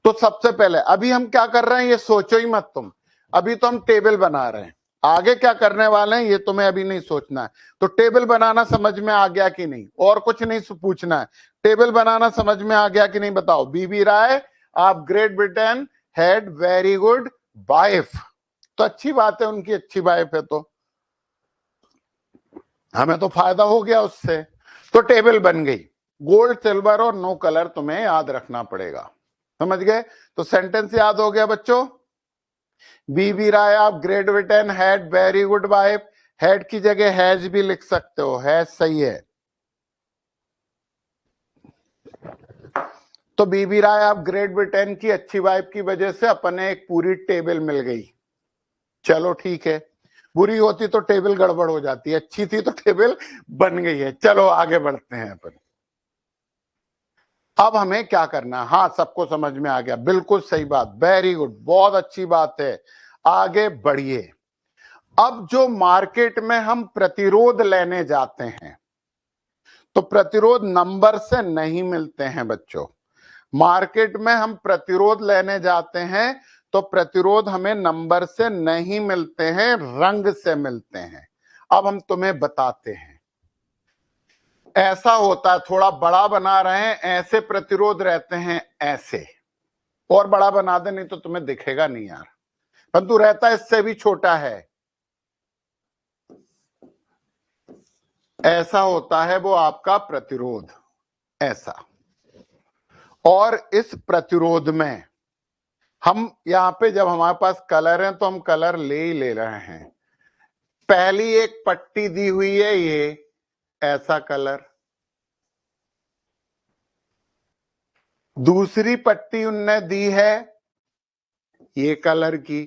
तो सबसे पहले अभी हम क्या कर रहे हैं ये सोचो ही मत तुम, अभी तो हम टेबल बना रहे हैं। आगे क्या करने वाले हैं ये तुम्हें अभी नहीं सोचना है। तो टेबल बनाना समझ में आ गया कि नहीं, और कुछ नहीं पूछना है, टेबल बनाना समझ में आ गया कि नहीं बताओ। B B Roy of Great Britain had very good wife, तो अच्छी बात है, उनकी अच्छी वाइफ है तो हमें तो फायदा हो गया उससे। तो टेबल बन गई। गोल्ड, सिल्वर और नो कलर तुम्हें याद रखना पड़ेगा, समझ गए? तो सेंटेंस याद हो गया बच्चों। B B Roy of Great Britain had very good wife had की जगह हैज भी लिख सकते हो, हैज सही है। तो बीबी राय, आप ग्रेट ब्रिटेन की अच्छी वाइफ की वजह से अपने एक पूरी टेबल मिल गई। चलो ठीक है, बुरी होती तो टेबल गड़बड़ हो जाती, अच्छी थी तो टेबल बन गई है। चलो आगे बढ़ते हैं अपन। अब हमें क्या करना है? हाँ, सबको समझ में आ गया, बिल्कुल सही बात, वेरी गुड, बहुत अच्छी बात है। आगे बढ़िए। अब जो मार्केट में हम प्रतिरोध लेने जाते हैं, तो प्रतिरोध नंबर से नहीं मिलते हैं बच्चों। मार्केट में हम प्रतिरोध लेने जाते हैं तो प्रतिरोध हमें नंबर से नहीं मिलते हैं, रंग से मिलते हैं। अब हम तुम्हें बताते हैं। ऐसा होता है, थोड़ा बड़ा बना रहे हैं, ऐसे प्रतिरोध रहते हैं, ऐसे। और बड़ा बना दे, नहीं तो तुम्हें दिखेगा नहीं यार, परंतु रहता इससे भी छोटा है। ऐसा होता है वो आपका प्रतिरोध, ऐसा। और इस प्रतिरोध में हम यहां पे जब हमारे पास कलर है तो हम कलर ले ही ले रहे हैं। पहली एक पट्टी दी हुई है, ये ऐसा कलर। दूसरी पट्टी उनने दी है ये कलर की,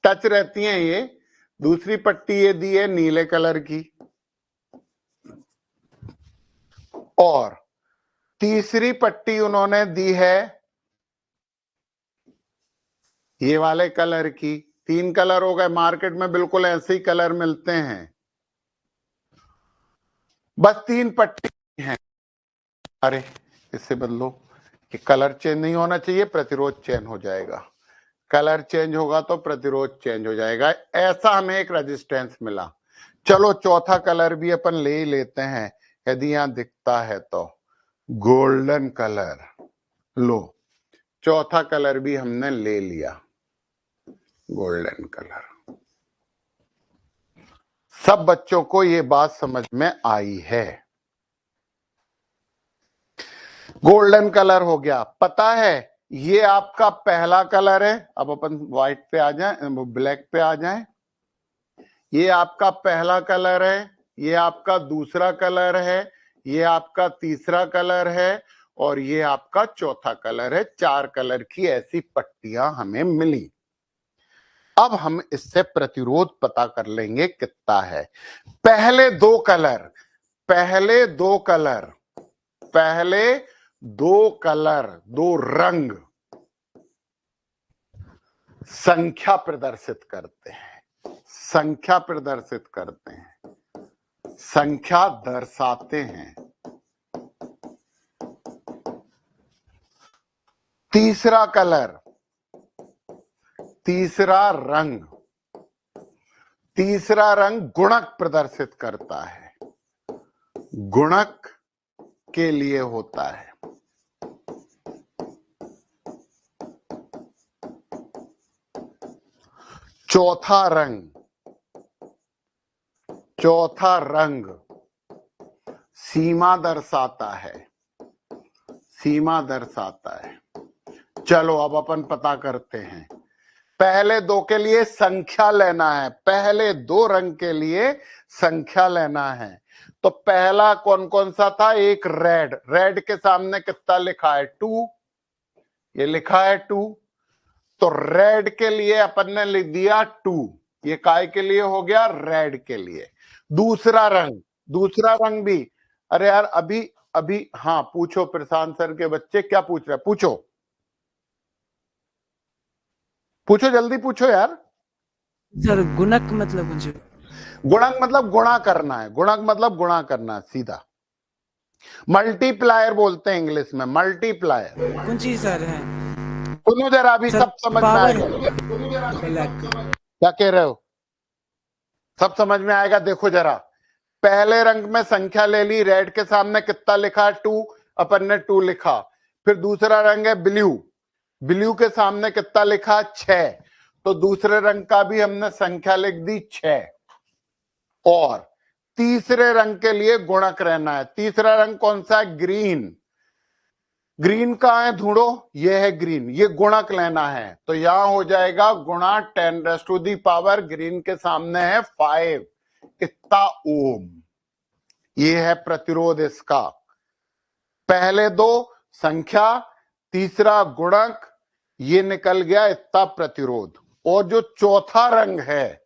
टच रहती है ये। दूसरी पट्टी ये दी है नीले कलर की। और तीसरी पट्टी उन्होंने दी है ये वाले कलर की। 3 कलर हो गए। मार्केट में बिल्कुल ऐसे ही कलर मिलते हैं, बस 3 पट्टी हैं। अरे इससे बदलो कि कलर चेंज नहीं होना चाहिए, प्रतिरोध चेंज हो जाएगा। कलर चेंज होगा तो प्रतिरोध चेंज हो जाएगा। ऐसा हमें एक रेजिस्टेंस मिला। चलो चौथा कलर भी अपन ले ही लेते हैं, यदि यहां दिखता है तो। गोल्डन कलर लो, चौथा कलर भी हमने ले लिया, गोल्डन कलर। सब बच्चों को ये बात समझ में आई है? गोल्डन कलर हो गया। पता है ये आपका पहला कलर है। अब अपन व्हाइट पे आ जाए, ब्लैक पे आ जाए। ये आपका पहला कलर है, ये आपका दूसरा कलर है, ये आपका तीसरा कलर है, और ये आपका चौथा कलर है। 4 कलर की ऐसी पट्टियां हमें मिली। अब हम इससे प्रतिरोध पता कर लेंगे कितना है। पहले दो कलर, पहले दो कलर, पहले दो कलर, दो रंग संख्या प्रदर्शित करते हैं, संख्या प्रदर्शित करते हैं, संख्या दर्शाते हैं। तीसरा कलर, तीसरा रंग, तीसरा रंग गुणक प्रदर्शित करता है, गुणक के लिए होता है। चौथा रंग, चौथा रंग सीमा दर्शाता है, सीमा दर्शाता है। चलो अब अपन पता करते हैं। पहले दो के लिए संख्या लेना है, पहले दो रंग के लिए संख्या लेना है। तो पहला कौन कौन सा था? एक रेड, रेड के सामने कितना लिखा है? 2, ये लिखा है 2। तो रेड के लिए अपन ने लिख दिया 2, ये काय के लिए हो गया? रेड के लिए। दूसरा रंग, दूसरा रंग भी, अरे यार अभी अभी, हाँ पूछो प्रशांत सर के बच्चे, क्या पूछ रहे? पूछो पूछो, जल्दी पूछो यार। सर गुणक मतलब कुछ? गुणक मतलब गुणा करना है, गुणक मतलब गुणा करना है सीधा। मल्टीप्लायर बोलते हैं इंग्लिश में, मल्टीप्लायर। कौन चीज सर है? सुनो जरा, अभी सर सब समझ में पावर आएगा। ब्लैक। क्या कह रहे हो? सब समझ में आएगा। देखो जरा, पहले रंग में संख्या ले ली, रेड के सामने कितना लिखा है? 2, अपन ने 2 लिखा। फिर दूसरा रंग है ब्लू, ब्लू के सामने कितना लिखा? 6, तो दूसरे रंग का भी हमने संख्या लिख दी 6। और तीसरे रंग के लिए गुणक रहना है। तीसरा रंग कौन सा है? ग्रीन। ग्रीन कहाँ है ढूंढो, ये है ग्रीन, ये गुणक लेना है तो यहां हो जाएगा गुणा 10⁻⁴ ग्रीन के सामने है 5 इतना ओम। ये है प्रतिरोध इसका, पहले दो संख्या, तीसरा गुणक, ये निकल गया इतना प्रतिरोध। और जो चौथा रंग है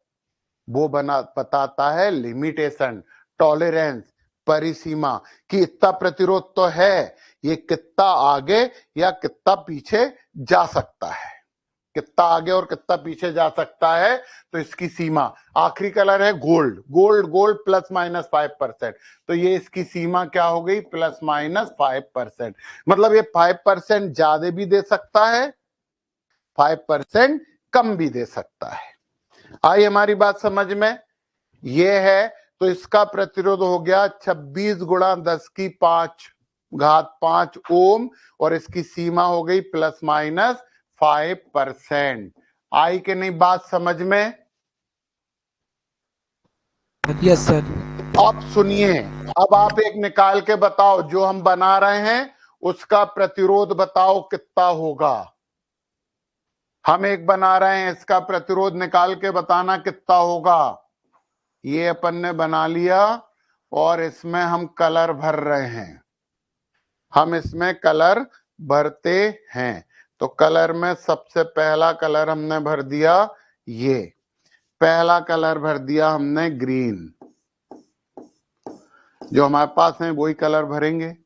वो बताता है लिमिटेशन, टॉलरेंस, परिसीमा कि इतना प्रतिरोध तो है, ये कितना आगे या कितना पीछे जा सकता है, कितना आगे और कितना पीछे जा सकता है। तो इसकी सीमा, आखिरी कलर है गोल्ड, गोल्ड गोल्ड ±5%, तो ये इसकी सीमा क्या हो गई ±5%। मतलब ये 5% ज्यादा भी दे सकता है, 5% कम भी दे सकता है। आई हमारी बात समझ में? ये है तो इसका प्रतिरोध हो गया 26 × 10⁵ ओम और इसकी सीमा हो गई ±5%। आई कि नहीं बात समझ में? Yes sir. अब सुनिए, अब आप एक निकाल के बताओ, जो हम बना रहे हैं उसका प्रतिरोध बताओ कितना होगा। हम एक बना रहे हैं, इसका प्रतिरोध निकाल के बताना कितना होगा। ये अपन ने बना लिया और इसमें हम कलर भर रहे हैं, हम इसमें कलर भरते हैं। तो कलर में सबसे पहला कलर हमने भर दिया, ये पहला कलर भर दिया हमने ग्रीन, जो हमारे पास है वही कलर भरेंगे।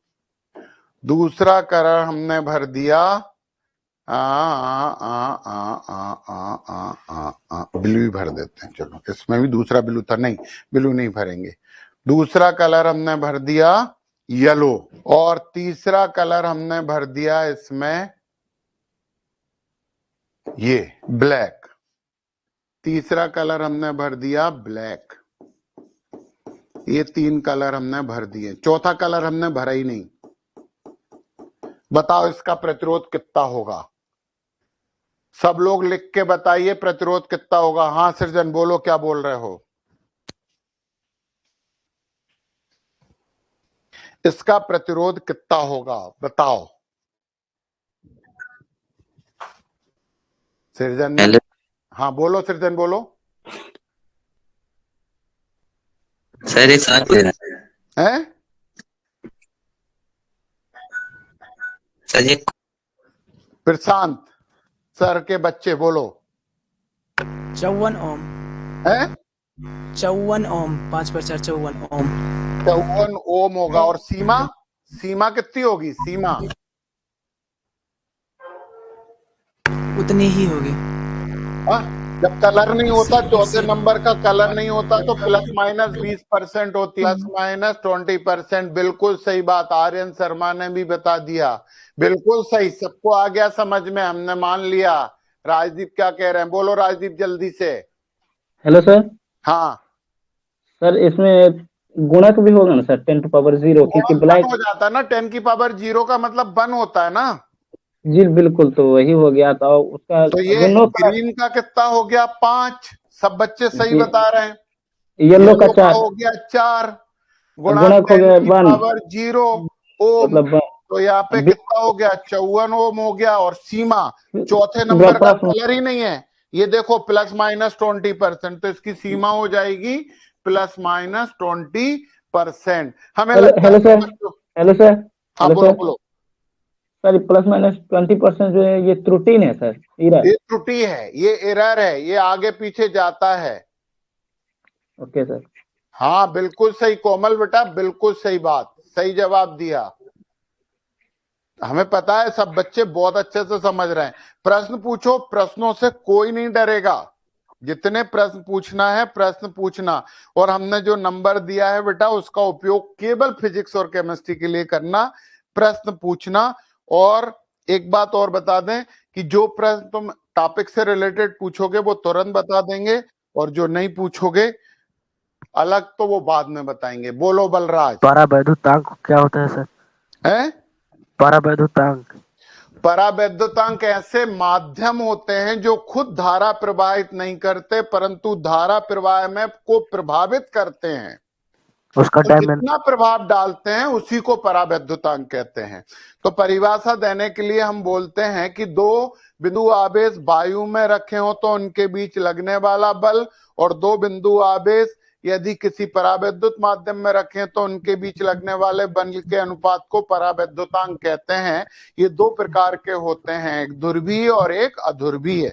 दूसरा कलर हमने भर दिया ब्लू ही भर देते हैं, चलो इसमें भी दूसरा ब्लू था, नहीं ब्लू नहीं भरेंगे। दूसरा कलर हमने भर दिया येलो और तीसरा कलर हमने भर दिया इसमें ये ब्लैक, तीसरा कलर हमने भर दिया ब्लैक। ये 3 कलर हमने भर दिए, चौथा कलर हमने भरा ही नहीं। बताओ इसका प्रतिरोध कितना होगा। सब लोग लिख के बताइए प्रतिरोध कितना होगा। हाँ सृजन बोलो, क्या बोल रहे हो? इसका प्रतिरोध कितना होगा बताओ सृजन ने। हाँ बोलो सृजन बोलो। सर एक सवाल पूछ रहा हैं? सर ये प्रशांत सर के बच्चे बोलो। 54 ओम। हैं? 54 ओम, 5/4 54 ओम। 54 ओम होगा। और सीमा, सीमा कितनी होगी सीमा? उतनी ही होगी। हाँ? जब कलर नहीं होता, चौथे नंबर का कलर नहीं होता तो ±20% होती है, ±20%। बिल्कुल सही बात, आर्यन शर्मा ने भी बता दिया, बिल्कुल सही, सबको आ गया समझ में, हमने मान लिया। राजदीप क्या कह रहे हैं, बोलो राजदीप जल्दी से। Hello sir. हाँ सर इसमें गुणक भी होगा ना सर, 10⁻⁴, क्योंकि ब्लैक हो जाता है ना, 10⁻�0 का मतलब 1 होता है ना। जी बिल्कुल, तो वही हो गया था उसका तो ये दोनों का। ग्रीन का कितना हो गया 5, सब बच्चे सही जी, बता रहे हैं। येलो का येलो का 4, हो गया 4 गुणा गुणक हो गया 10⁻�0 ओम। मतलब तो यहाँ पे बी- कितना हो गया 54 ओम हो गया। और सीमा, चौथे नंबर का कलर ही नहीं है, ये देखो ±20%, तो इसकी सीमा हो जाएगी ±20%। हमें लगता हेलो है सर। Hello sir. हाँ हेलो बोलो सर। बोलो। सर ±20% जो है ये त्रुटि है सर, एरर। ये त्रुटि है, ये एरर है, ये आगे पीछे जाता है। Okay sir. हाँ बिल्कुल सही कोमल बेटा, बिल्कुल सही बात, सही जवाब दिया। हमें पता है सब बच्चे बहुत अच्छे से समझ रहे हैं। प्रश्न पूछो, प्रश्नों से कोई नहीं डरेगा, जितने प्रश्न पूछना है प्रश्न पूछना। और हमने जो नंबर दिया है बेटा उसका उपयोग केवल फिजिक्स और केमिस्ट्री के लिए करना, प्रश्न पूछना। और एक बात और बता दें कि जो प्रश्न तुम टॉपिक से रिलेटेड पूछोगे वो तुरंत बता देंगे, और जो नहीं पूछोगे अलग तो वो बाद में बताएंगे। बोलो बलराज। परावैद्युतांक क्या होता है सर? हैं? परावैद्युतांक। परावैद्युतांक ऐसे माध्यम होते हैं जो खुद धारा प्रवाहित नहीं करते परंतु धारा प्रवाह में को प्रभावित करते हैं। उसका तो डायमेंशन जितना प्रभाव डालते हैं उसी को परावैद्युतांक कहते हैं। तो परिभाषा देने के लिए हम बोलते हैं कि दो बिंदु आवेश वायु में रखे हो तो उनके बीच लगने वाला बल, और दो बिंदु आवेश यदि किसी परावैद्युत माध्यम में रखें तो उनके बीच लगने वाले बल के अनुपात को परावैद्युतांक कहते हैं। ये दो प्रकार के होते हैं, एक ध्रुवीय और एक अध्रुवीय।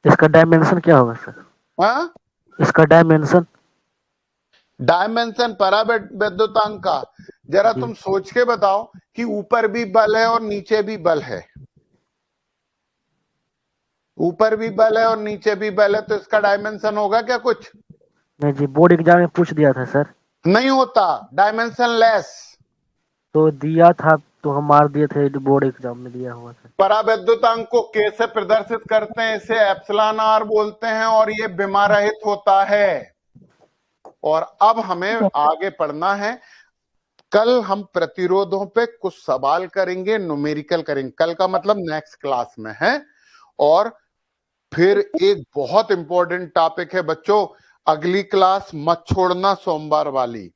इसका डायमेंशन क्या होगा सर? हाँ, इसका डायमेंशन डायमेंशन परावैद्युतांक का जरा जी। तुम सोच के बताओ कि ऊपर भी बल है और नीचे भी बल है, ऊपर भी बल है और नीचे भी बल है, तो इसका डायमेंशन होगा क्या कुछ? नहीं जी, बोर्ड एग्जाम में पूछ दिया था सर। नहीं होता, डायमेंशन लेस। तो दिया था तो हम मार दिए थे, बोर्ड एग्जाम में दिया हुआ था। परावैद्युतांक को K से प्रदर्शित करते हैं, इसे एप्सिलॉन आर बोलते हैं, और ये विमा रहित होता है। और अब हमें आगे पढ़ना है। कल हम प्रतिरोधों पे कुछ सवाल करेंगे, न्यूमेरिकल करेंगे। कल का मतलब नेक्स्ट क्लास में है। और फिर एक बहुत इंपॉर्टेंट टॉपिक है बच्चों, अगली क्लास मत छोड़ना सोमवार वाली,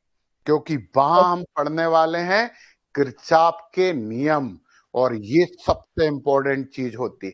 क्योंकि वहां हम पढ़ने वाले हैं किरचॉफ के नियम, और ये सबसे इंपॉर्टेंट चीज होती है।